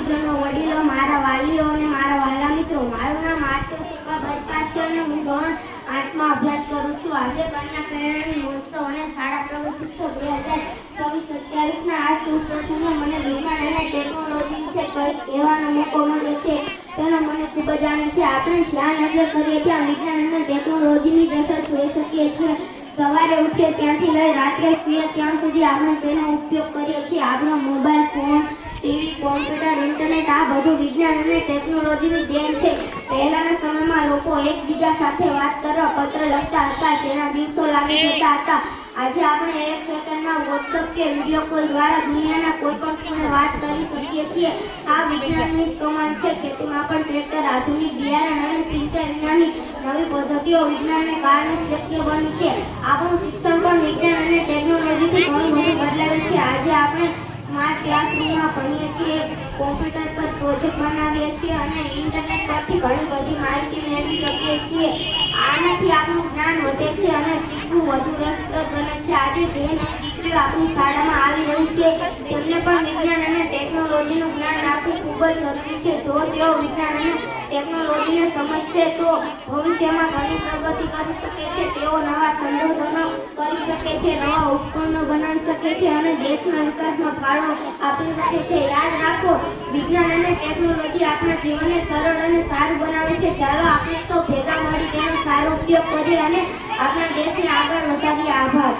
ગુરુજનો, વડીલો, મારા વાલીઓ અને મારા વાલા મિત્રો, મારું નામ આરતી બરપા છે અને હું ધોરણ 8માં અભ્યાસ કરું છું. આજે કન્યા કેળવણી મહોત્સવ અને શાળા પ્રવેશોત્સવ 2026-27ના આ શુભ પ્રસંગે મને વિજ્ઞાન અને ટેકનોલોજી વિશે કંઈક કહેવાનો મોકો મળ્યો છે. તેનો મને ખૂબ જ આનંદ છે. આપણે જ્યાં નજર કરીએ ત્યાં વિજ્ઞાન અને ટેકનોલોજીની જ અસર જોઈ શકીએ છીએ. સવારે ઉઠીએ ત્યાંથી લઈ રાત્રે સૂઈએ ત્યાં સુધી આપણે તેનો ઉપયોગ કરીએ છીએ. આપણો mobile phone, TV, computer, internet આ બધું વિજ્ઞાન અને ટેકનોલોજીની દેન છે. પહેલાના સમયમાં લોકો એકબીજા સાથે વાત કરવા પત્ર લખતા હતા, તેના દિવસો લાગી જતા હતા. આજે આપણે એક સેકન્ડમાં વોટ્સઅપ કે વિડીયો કોલ દ્વારા દુનિયાના કોઈ પણ ખૂણે વાત કરી શકીએ છીએ. આ વિજ્ઞાનની જ કમાલ છે. ખેતીમાં પણ ટ્રેક્ટર, આધુનિક બિયારણ અને સિંચાઈ વિનાની નવી પદ્ધતિઓ વિજ્ઞાનને કારણે શક્ય બની છે. આપણું શિક્ષણ પણ વિજ્ઞાન અને ટેકનોલોજીથી ઘણું બધું બદલાયું છે. આજે આપણે સ્માર્ટ ક્લાસરૂમમાં ભણીએ છીએ, કોમ્પ્યુટર પર પ્રોજેક્ટ બનાવીએ છીએ અને ઇન્ટરનેટ પરથી ઘણી બધી માહિતી મેળવી શકીએ છીએ. આનાથી આપણું જ્ઞાન વધે છે અને શીખવું વધુ રસપ્રદ બને છે. આજે જે નવી દીકરીઓ આપણી શાળામાં આવી રહી છે તેમને પણ વિજ્ઞાન અને ટેકનોલોજીનું જ્ઞાન આપવું ખૂબ જ જરૂરી છે. જો તેઓ વિજ્ઞાન અને ટેકનોલોજીને સમજશે તો ભવિષ્યમાં ઘણી પ્રગતિ કરી શકે છે. તેઓ નવા સંશોધનો કરી શકે છે, નવા ઉપકરણો બનાવી શકે છે અને દેશના વિકાસમાં ફાળો આપી શકે છે. યાદ રાખો, વિજ્ઞાન અને ટેકનોલોજી આપણા જીવનને સરળ અને સારું બનાવે છે. ચાલો આપણે સૌ ભેગા મળી તેનો સારો ઉપયોગ કરીએ અને આપણા દેશને આગળ વધારીએ. આભાર.